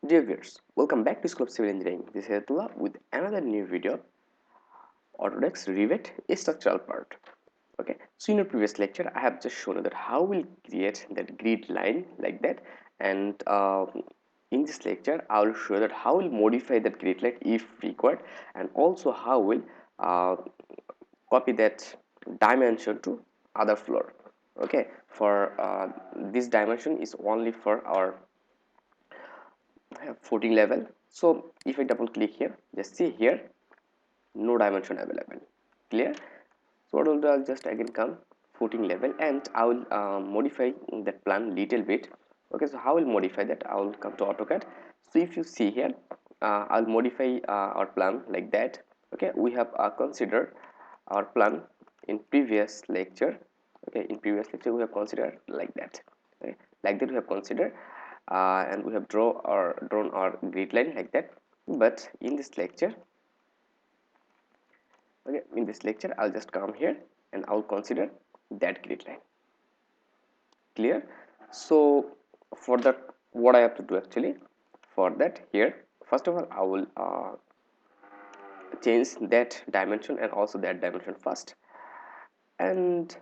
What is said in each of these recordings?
Dear viewers, welcome back to School of Civil Engineering. This is Hedaetullah with another new video, Autodesk Revit structural part. Okay, so in a previous lecture, I have just shown you that how we'll create that grid line like that, and in this lecture, I will show that how we'll modify that grid line if required, and also how we'll uh, copy that dimension to other floor. Okay, for this dimension is only for our footing level. So if I double click here, just see here, no dimension available. Clear? So what I'll do, I'll just again come footing level and I will modify that plan little bit. Okay, so how will modify that? I will come to AutoCAD. So if you see here, I'll modify our plan like that. Okay, we have considered our plan in previous lecture. Okay, in previous lecture we have considered like that. Okay, like that we have considered, and we have drawn our grid line like that. But in this lecture, okay, in this lecture I'll just come here and I'll consider that grid line. Clear? So for that, what I have to do actually, for that, here first of all I will change that dimension and also that dimension first. And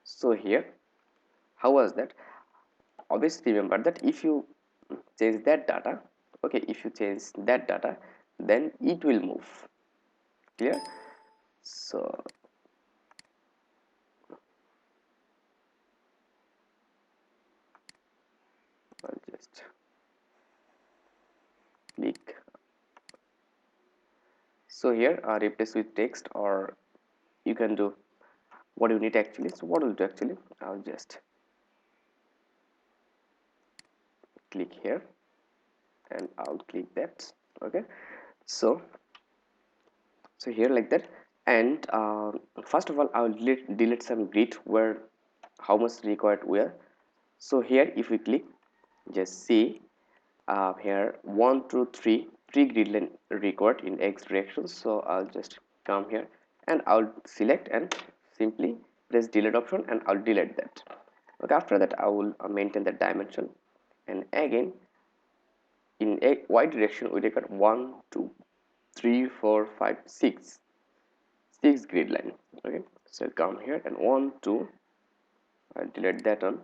so here, how was that? Obviously remember that if you change that data, okay, if you change that data, then it will move. Clear? So I'll just click. So here replace with text, or you can do what you need actually. So what will do actually, I'll just click here and I'll click that. Okay, so here like that. And first of all I will delete some grid where how much required where. So here if we click, just see here 1 2 3 three grid line required in x direction. So I'll just come here and I'll select and simply press delete option and I'll delete that. Okay, after that I will maintain the dimension, and again in a y direction we record 1 2 3 4 5 6 grid line. Okay, so I'll come here and 1 2, I'll delete that one,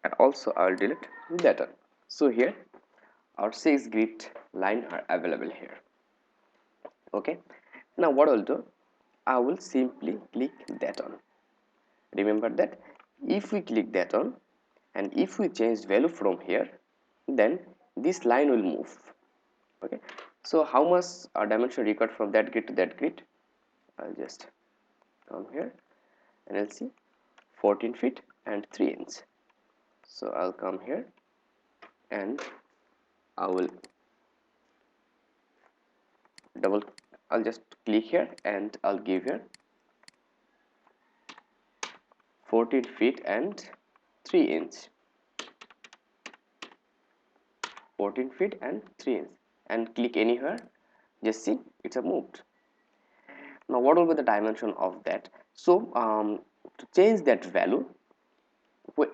and also I'll delete that one. So here our 6 grid line are available here. Okay, now what I'll do, I will simply click that on. Remember that if we click that on and if we change value from here, then this line will move. Okay, so how much dimension required from that grid to that grid? I'll just come here and I'll see 14 feet and 3 inch. So I'll come here and I will I'll just click here and I'll give here 14 feet and 3 inch. 14 feet and 3 inch, and click anywhere, just see it's a moved. Now what will be the dimension of that? So to change that value,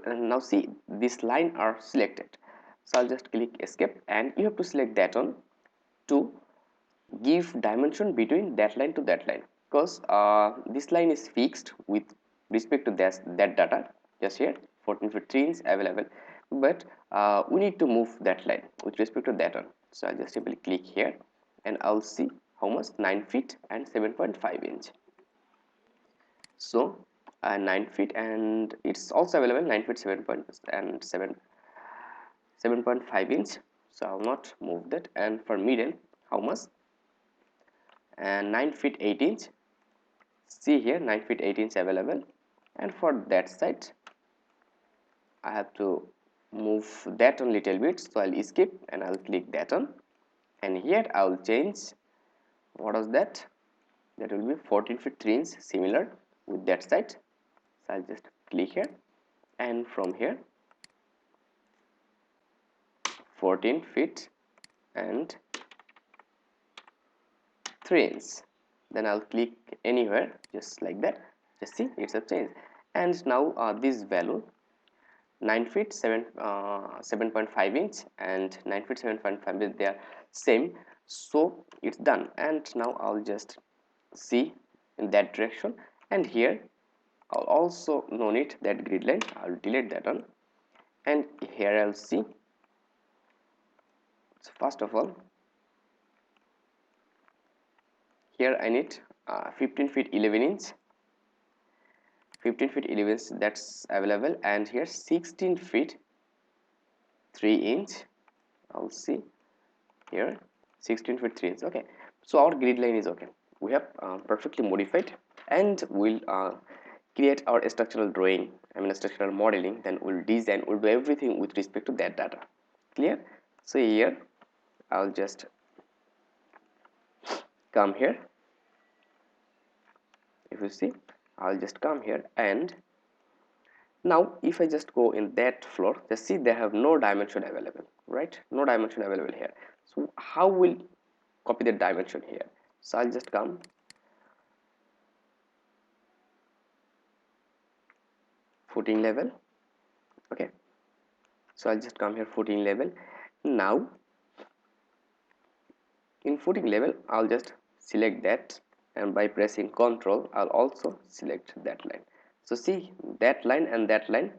now see this line are selected, so I'll just click escape and you have to select that one to give dimension between that line to that line, because this line is fixed with respect to that data. Just here 14 feet 3 inch available, but we need to move that line with respect to that one. So I'll just simply click here and I'll see how much, 9 feet and 7.5 inch. So 9 feet, and it's also available 9 feet 7.5 inch. So I'll not move that. And for middle, how much? And 9 feet 8 inch. See here 9 feet 8 inch available. And for that side I have to move that one little bit, so I'll escape and I'll click that one, and here I'll change, what was that, that will be 14 feet 3 inch, similar with that side. So I'll just click here and from here 14 feet and 3 inch, then I'll click anywhere, just like that. Just see it's a change. and now this value 9 feet 7.5 inch and 9 feet 7.5 is they are same, so it's done. And now I'll just see in that direction, and here I'll also no need that grid line, I'll delete that one, and here I'll see. So first of all, here I need 15 feet 11 inch, 15 feet 11 inch, that's available, and here 16 feet 3 inch. I'll see here 16 feet 3 inch. Okay, so our grid line is okay, we have perfectly modified, and we'll create our structural drawing, I mean structural modeling, then we'll design, we'll do everything with respect to that data. Clear? So here I'll just come here. If you see, I'll just come here, and now if I just go in that floor, just see they have no dimension available, right? No dimension available here. So how will copy the dimension here? So I'll just come footing level. Okay, so I'll just come here footing level. Now in footing level I'll just select that, and by pressing Ctrl I'll also select that line. So see, that line and that line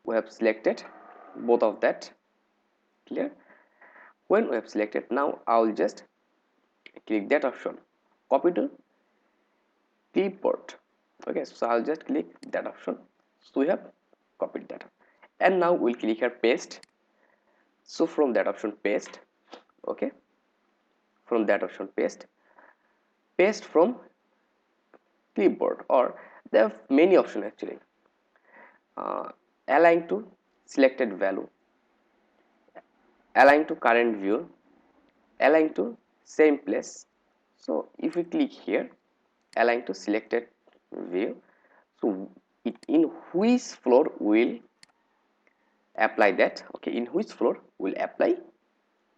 we have selected both of that. Clear? When we have selected, now I'll just click that option, copy to clipboard. Okay, so I'll just click that option, so we have copied that, and now we'll click here paste. So from that option paste, okay, from that option paste from clipboard, or there are many options actually. Align to selected value, align to current view, align to same place. So if we click here align to selected view, so in which floor will apply that, okay, in which floor will apply,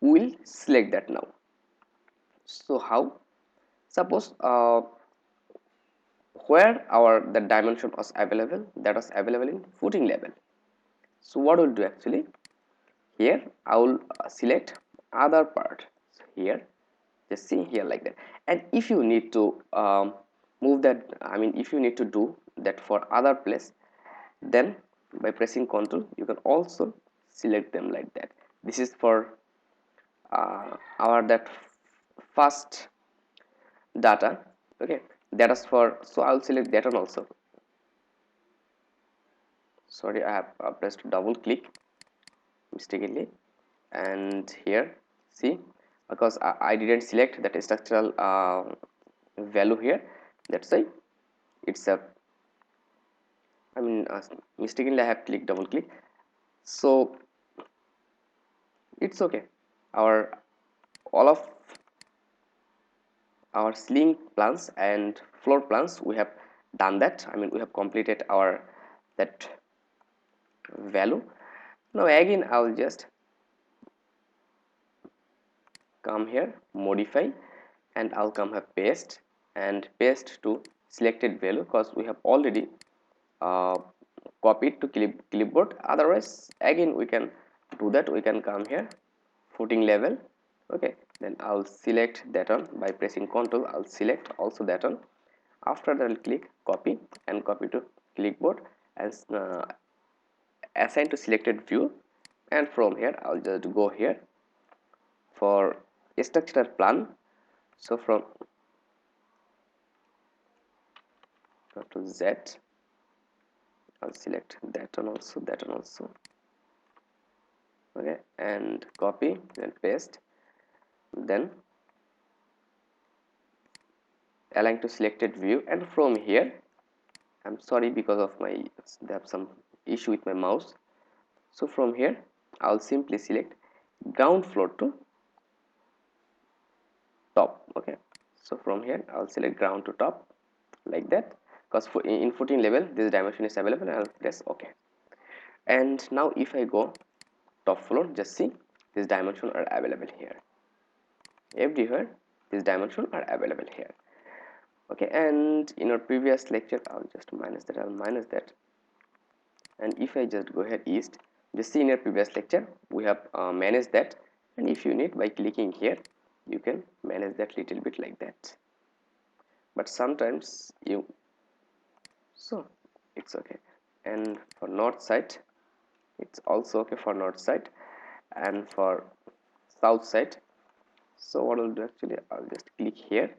will select that now. So how? Suppose where our the dimension was available, that was available in footing level. So what we'll do actually, here I will select other part. So here, just see here like that. And if you need to move that, I mean if you need to do that for other place, then by pressing Ctrl you can also select them like that. This is for our that first data, okay, that is for, so I'll select that one also. Sorry, I have pressed double click mistakenly, and here see, because I didn't select that structural value here, that's why it's a, I mean mistakenly I have clicked double click, so it's okay. Our all of our ceiling plans and floor plans we have done that, I mean we have completed our that value. Now again I'll just come here modify, and I'll come here paste, and paste to selected value, because we have already copied to clipboard. Otherwise again we can do that, we can come here footing level, okay, then I'll select that one by pressing Ctrl, I'll select also that one. After that I'll click copy and copy to clipboard and assign to selected view, and from here I'll just go here for structural plan. So from to Z I'll select that one also, that one also, okay, and copy and paste, then align to selected view, and from here I'm sorry because of my they have some issue with my mouse, so from here I'll simply select ground floor to top, okay, so from here I'll select ground to top like that, because in footing level this dimension is available, and I'll press OK. And now if I go top floor, just see this dimension are available here, everywhere this dimension are available here. Okay, and in our previous lecture, I'll just minus that, I'll minus that, and if I just go ahead east, just see in our previous lecture we have managed that, and if you need, by clicking here you can manage that little bit like that. But sometimes you, so it's okay. And for north side it's also okay for north side, and for south side, so what I'll do, actually I'll just click here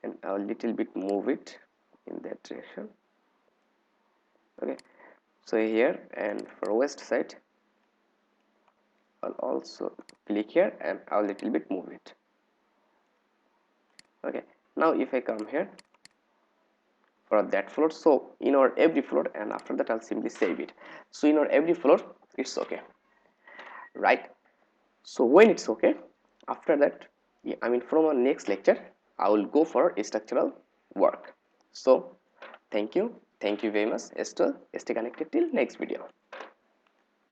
and I'll little bit move it in that direction. Okay, so here, and for west side I'll also click here and I'll little bit move it. Okay, now if I come here for that floor, so in our every floor, and after that I'll simply save it. So in our every floor it's okay, right? So when it's okay, after that, yeah, I mean from our next lecture I will go for structural work. So thank you very much. Stay connected till next video.